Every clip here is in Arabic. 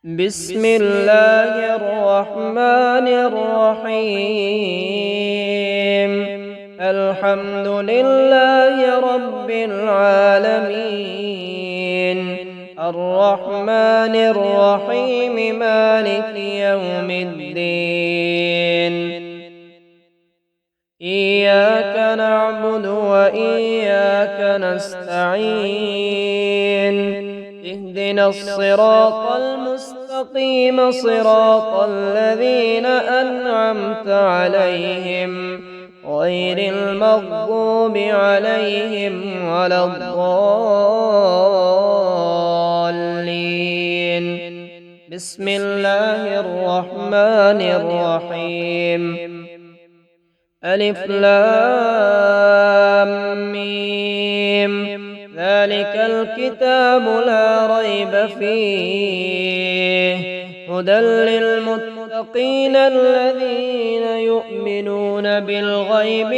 بسم الله الرحمن الرحيم. الحمد لله رب العالمين، الرحمن الرحيم، مالك يوم الدين. إياك نعبد وإياك نستعين. اهدنا الصراط المستقيم، صراط الذين أنعمت عليهم غير المغضوب عليهم ولا الضالين. بسم الله الرحمن الرحيم. ألف لام ميم. ذلك الكتاب لا ريب فيه، هدى للمتقين الذين يؤمنون بالغيب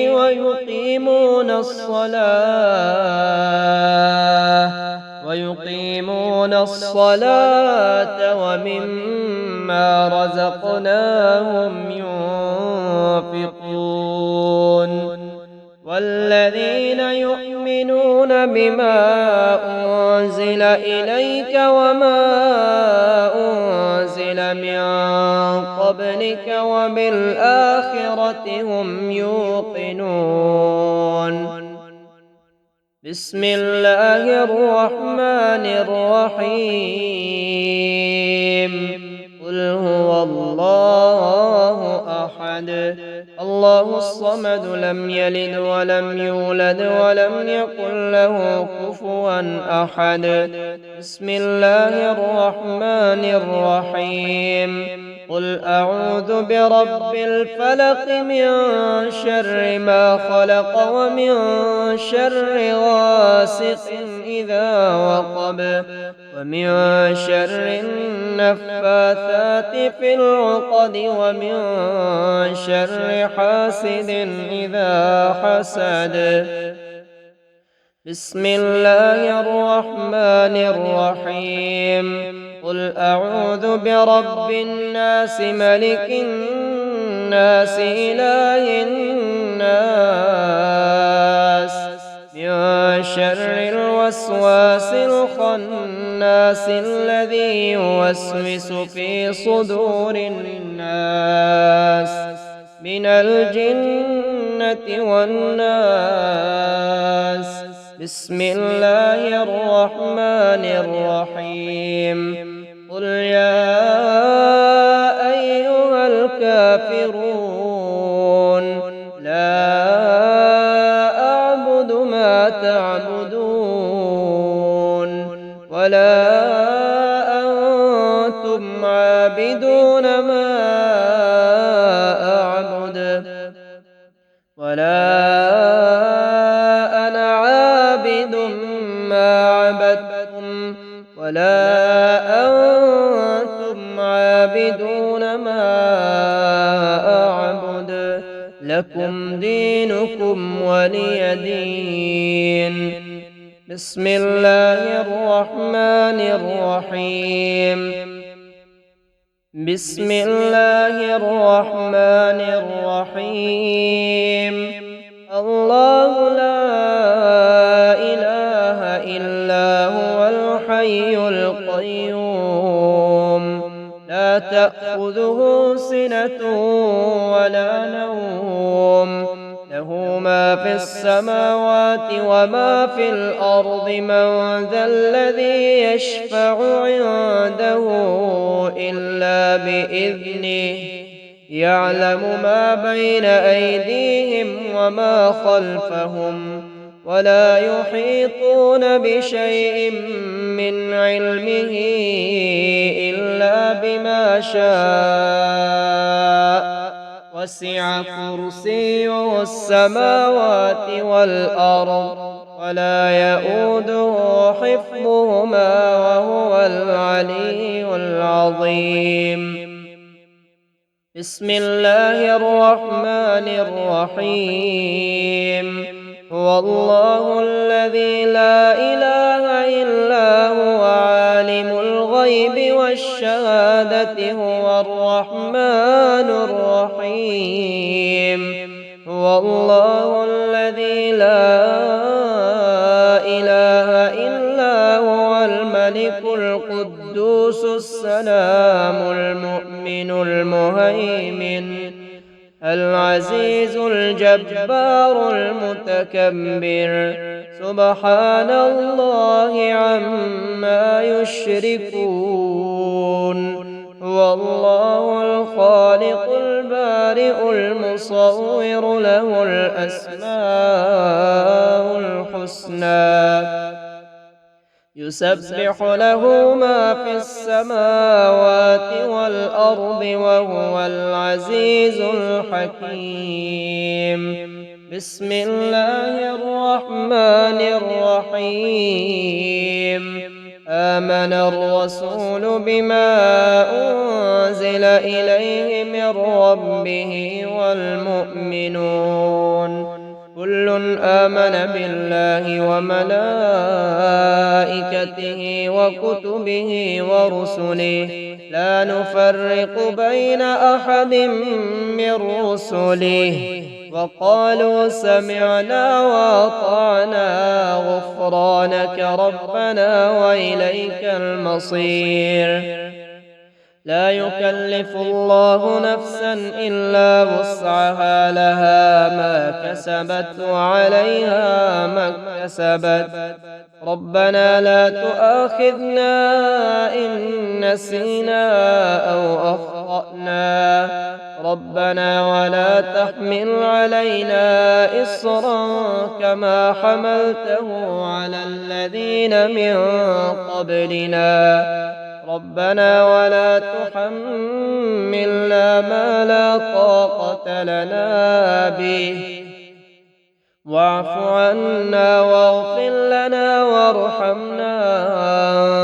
ويقيمون الصلاة ومما رزقناهم ينفقون. والذين يؤمنون بما أنزل إليك وما أنزل من قبلك وبالآخرة هم يوقنون. بسم الله الرحمن الرحيم. قل هو الله أحد، الله الصمد، لم يلد ولم يولد ولم يكن له كفوا أحد. بسم الله الرحمن الرحيم. قل أعوذ برب الفلق، من شر ما خلق، ومن شر غاسق إذا وقب، ومن شر النفاثات في العقد، ومن شر حاسد إذا حسد. بسم الله الرحمن الرحيم. قل أعوذ برب الناس، ملك الناس، إله الناس، من شر الوسواس الخناس الذي يوسوس في صدور الناس من الجنة والناس. بسم الله الرحمن الرحيم. قل يا أيها الكافرون، لا أعبد ما تعبدون، ولا أنتم عابدون ما أعبد، ولا أنا عابد ما عبدتم، ولا أنتم عابدون ما أعبد. لكم دينكم ولي دين. بسم الله الرحمن الرحيم. بسم الله الرحمن الرحيم. الله لا إله إلا هو الحي القيوم، لا تأخذه سنة ولا نوم، له ما في السماوات وما في الأرض. من ذا الذي يشفع عنده إلا بإذنه، يعلم ما بين أيديهم وما خلفهم، ولا يحيطون بشيء من علمه إلا بما شاء. وسع كرسيه السماوات والأرض، ولا يؤوده حفظهما، وهو العلي العظيم. بسم الله الرحمن الرحيم. هو الله الذي لا إله إلا هو، عالم الغيب الغيب والشهادة هو الرحمن الرحيم. هو الله الذي لا إله إلا هو الملك القدوس السلام المؤمن المهيمن العزيز الجبار المتكبر سبحان الله عما يشركون. هو الله الخالق البارئ المصور له الأسماء الحسنى يسبح له ما في السماوات والأرض وهو العزيز الحكيم. بسم الله الرحمن الرحيم. آمن الرسول بما أنزل إليه من ربه والمؤمنون كل آمن بالله وملائكته وكتبه ورسله لا نفرق بين أحد من رسله وقالوا سمعنا وأطعنا غفرانك ربنا وإليك المصير. لا يكلف الله نفسا إلا وسعها لها ما كسبت وعليها ما اكتسبت. ربنا لا تؤاخذنا إن نسينا أو أخطأنا ربنا ولا تحمل علينا إصرا كما حملته على الذين من قبلنا ربنا ولا تحملنا ما لا طاقة لنا به واعف عنا واغفر لنا وارحمنا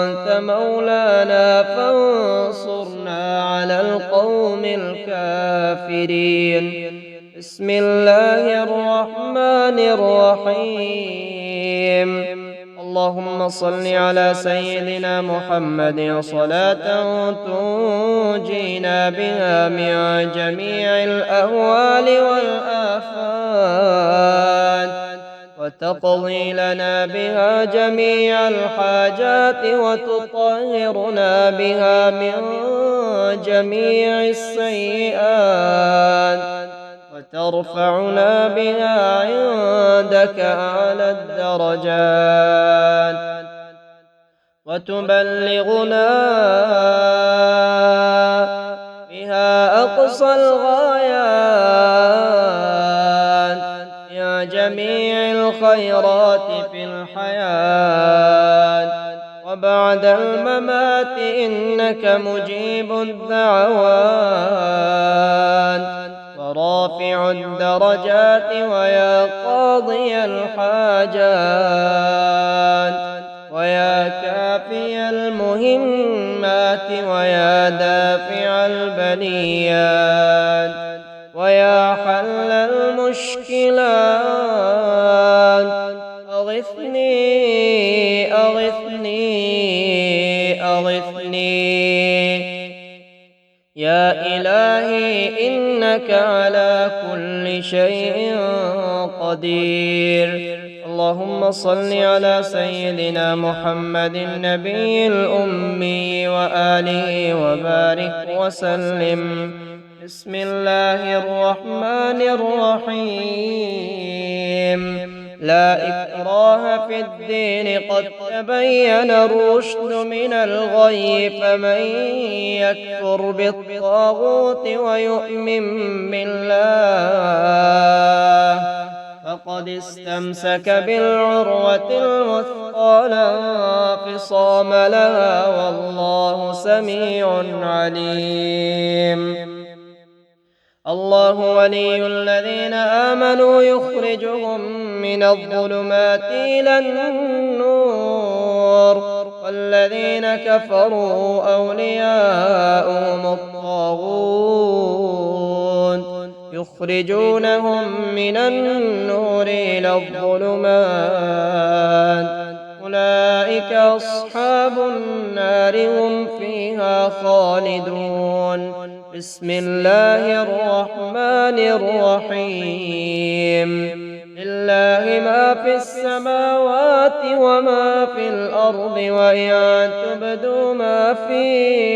أنت مولانا فانصرنا على القوم الكافرين. بسم الله الرحمن الرحيم. اللهم صل على سيدنا محمد صلاة تنجينا بها من جميع الأهوال والآفات وتقضي لنا بها جميع الحاجات وتطهرنا بها من جميع السيئات وترفعنا بها عندك أعلى الدرجات وتبلغنا بها أقصى الغايات يا جميع الخيرات في الحياة وبعد الممات إنك مجيب الدعوات ورافع الدرجات ويا قاضي الحاجات ويا كافي المهمات ويا دافع البليات ويا حل المشكلات أغثني أغثني أغثني يا إلهي إنك على كل شيء قدير. اللهم صل على سيدنا محمد النبي الأمي وآله وبارك وسلم. بسم الله الرحمن الرحيم. لا إكراه في الدين قد تبين الرشد من الغي فمن يكفر بالطاغوت ويؤمن بالله فقد استمسك بالعروة الوثقى لا انفصام لها والله سميع عليم. الله ولي الذين آمنوا يخرجهم من الظلمات إلى النور والذين كفروا أولياؤهم الطاغوت يخرجونهم من النور إلى الظلمات أولئك أولئك أصحاب النار هم فيها خالدون. بسم الله الرحمن الرحيم. لله ما في السماوات وما في الأرض، وإن تبدوا ما في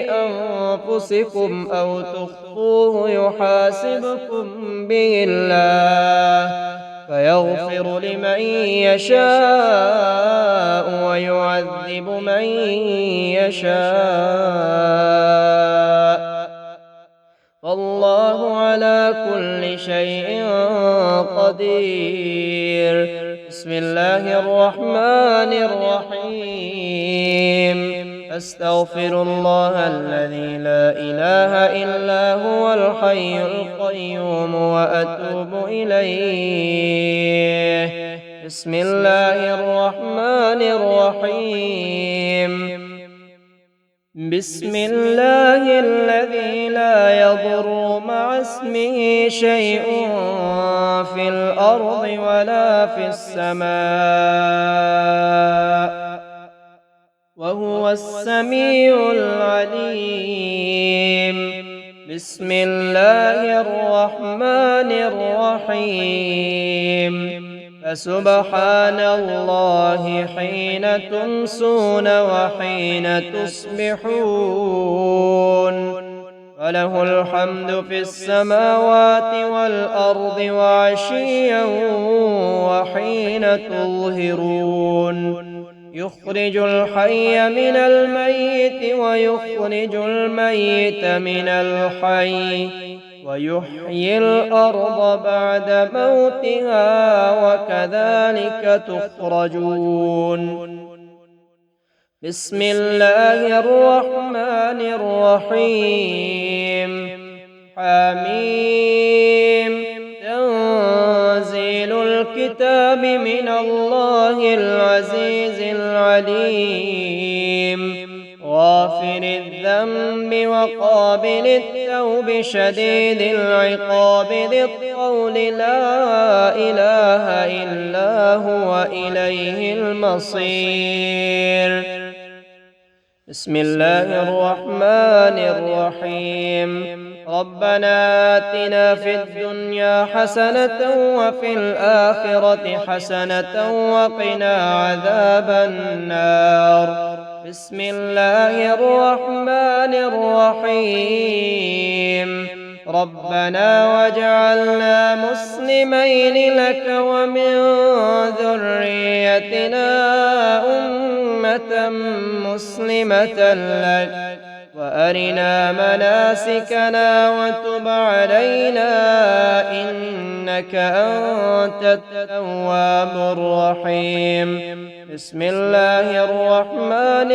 أنفسكم أو تخفوه يحاسبكم به الله، فيغفر لمن يشاء ويعذب من يشاء، والله على كل شيء قدير. بسم الله الرحمن الرحيم. أستغفر الله الذي لا إله إلا هو الحي القيوم وأتوب إليه. بسم الله الرحمن الرحيم. بسم الله الذي لا يضر مع اسمه شيء في الأرض ولا في السماء، وهو السميع العليم. بسم الله الرحمن الرحيم. فسبحان الله حين تمسون وحين تصبحون، وله الحمد في السماوات والأرض وعشيا وحين تظهرون. يخرج الحي من الميت ويخرج الميت من الحي، ويحيي الأرض بعد موتها، وكذلك تخرجون. بسم الله الرحمن الرحيم. حميم. تنزيل الكتاب من الله العزيز العليم. غافر الذنب وقابل التوب شديد العقاب ذي الطول لا إله إلا هو إليه المصير. بسم الله الرحمن الرحيم. ربنا آتنا في الدنيا حسنة وفي الآخرة حسنة وقنا عذاب النار. بسم الله الرحمن الرحيم. ربنا واجعلنا مسلمين لك ومن ذريتنا أمة مسلمة لك، وأرنا مناسكنا وتب علينا إنك أنت التواب الرحيم. بسم الله الرحمن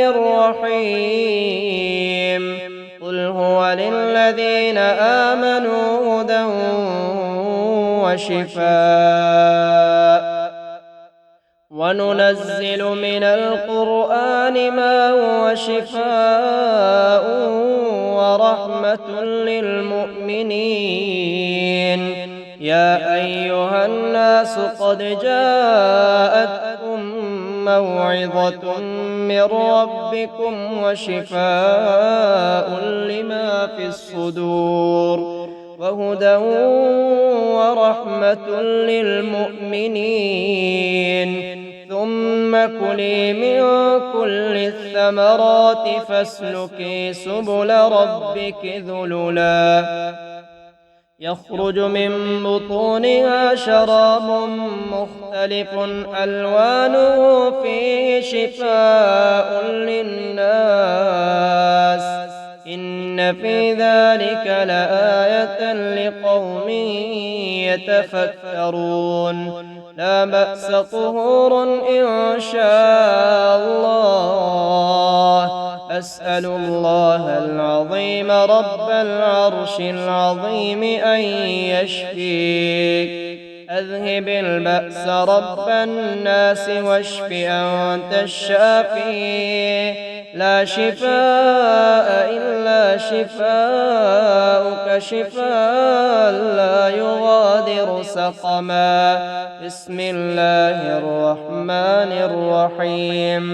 الرحيم. قل هو للذين آمنوا هدى وشفاء، وننزل من القرآن ما هو شفاء ورحمة للمؤمنين. يا أيها الناس قد جاءتكم موعظة من ربكم وشفاء لما في الصدور وهدى ورحمة للمؤمنين. ثم كلي من كل الثمرات فاسلكي سبل ربك ذللا يخرج من بطونها شراب مختلف ألوانه فيه شفاء للناس، إن في ذلك لآية لقوم يتفكرون. لا بأس طهور إن شاء الله. أسأل الله العظيم رب العرش العظيم أن يشفيك. أذهب البأس رب الناس واشف أنت الشافي، لا شفاء إلا شفاؤك شفاء لا يغادر سقما. بسم الله الرحمن الرحيم.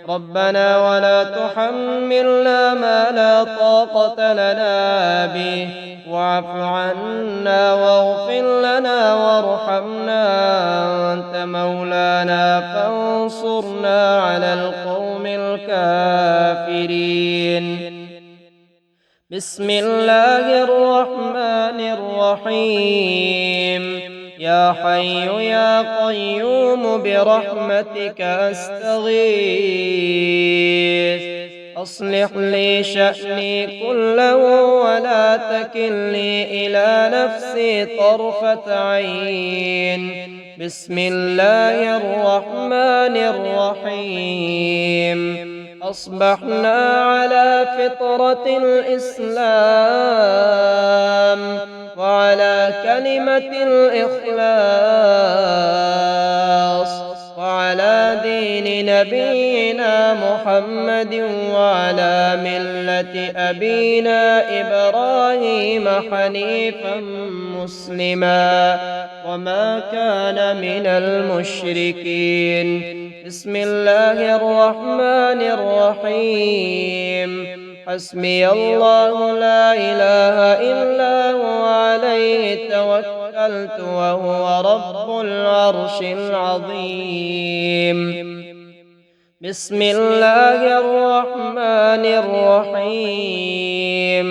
ربنا ولا تحملنا ما لا طاقة لنا به، واعف عنا واغفر لنا وارحمنا، أنت مولانا فانصرنا على القوم الكافرين. بسم الله الرحمن الرحيم. يا حي يا قيوم برحمتك أستغيث، أصلح لي شأني كله ولا تكلني إلى نفسي طرفة عين. بسم الله الرحمن الرحيم. أصبحنا على فطرة الإسلام وعلى كلمة الإخلاص وعلى دين نبينا محمد وعلى ملة أبينا إبراهيم حنيفا مسلما وما كان من المشركين. بسم الله الرحمن الرحيم. حسبي الله لا إله إلا هو عليه توكلت وهو رب العرش العظيم. بسم الله الرحمن الرحيم.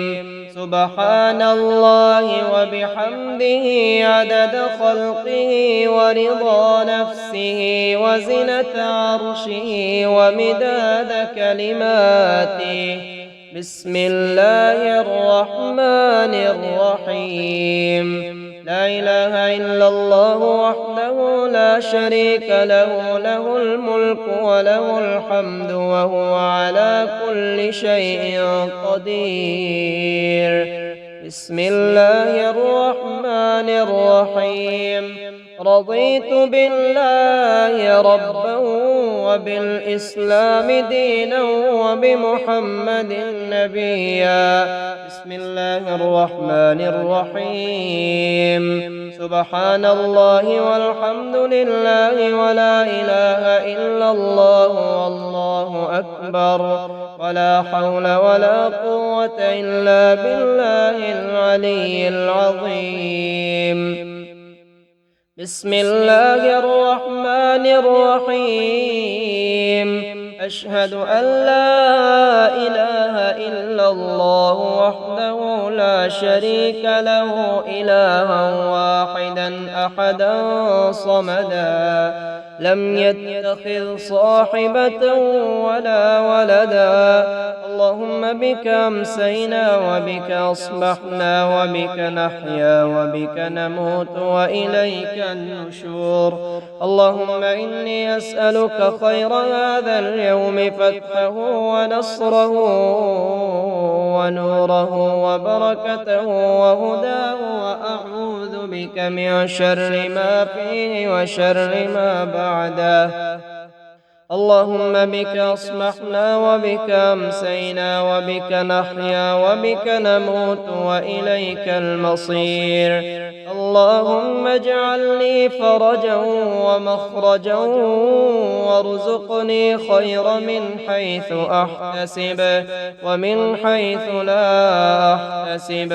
سبحان الله وبحمده عدد خلقه ورضا نفسه وزنة عرشه ومداد كلماته. بسم الله الرحمن الرحيم. لا إله إلا الله وحده لا شريك له، له الملك وله الحمد وهو على كل شيء قدير. بسم الله الرحمن الرحيم. رضيت بالله ربا وبالإسلام دينا وبمحمد نبيا. بسم الله الرحمن الرحيم. سبحان الله والحمد لله ولا إله إلا الله والله أكبر ولا حول ولا قوة إلا بالله العلي العظيم. بسم الله الرحمن الرحيم. أشهد أن لا إله إلا الله وحده لا شريك له، إلها واحدا أحدا صمدا، لم يتخذ صاحبة ولا ولدا. اللهم بك أمسينا وبك أصبحنا وبك نحيا وبك نموت وإليك النشور. اللهم إني أسألك خير هذا اليوم فتحه ونصره ونوره وبركته وهداه، وأعوذ بك من شر ما فيه وشر ما بعده. اللهم بك أصبحنا وبك أمسينا وبك نحيا وبك نموت وإليك المصير. اللهم اجعل لي فرجا ومخرجا وارزقني خير من حيث أحتسب ومن حيث لا أحتسب،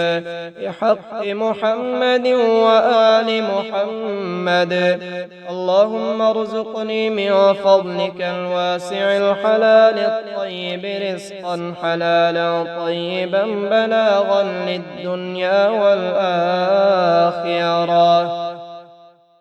بحق محمد وآل محمد. اللهم ارزقني من فضلك الواسع الحلال الطيب رزقا حلالا طيبا بلاغا للدنيا والآخرة.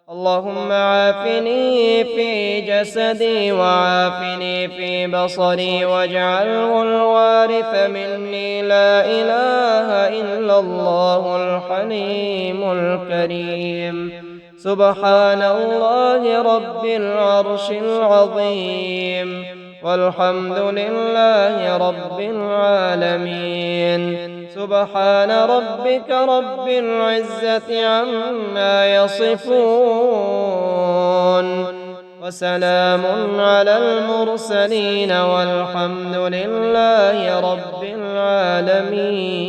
اللهم عافني في جسدي وعافني في بصري واجعله الوارث مني. لا إله إلا الله الحليم الكريم. سبحان الله رب العرش العظيم، والحمد لله رب العالمين. سبحان ربك رب العزة عما يصفون، وسلام على المرسلين والحمد لله رب العالمين. العالمين.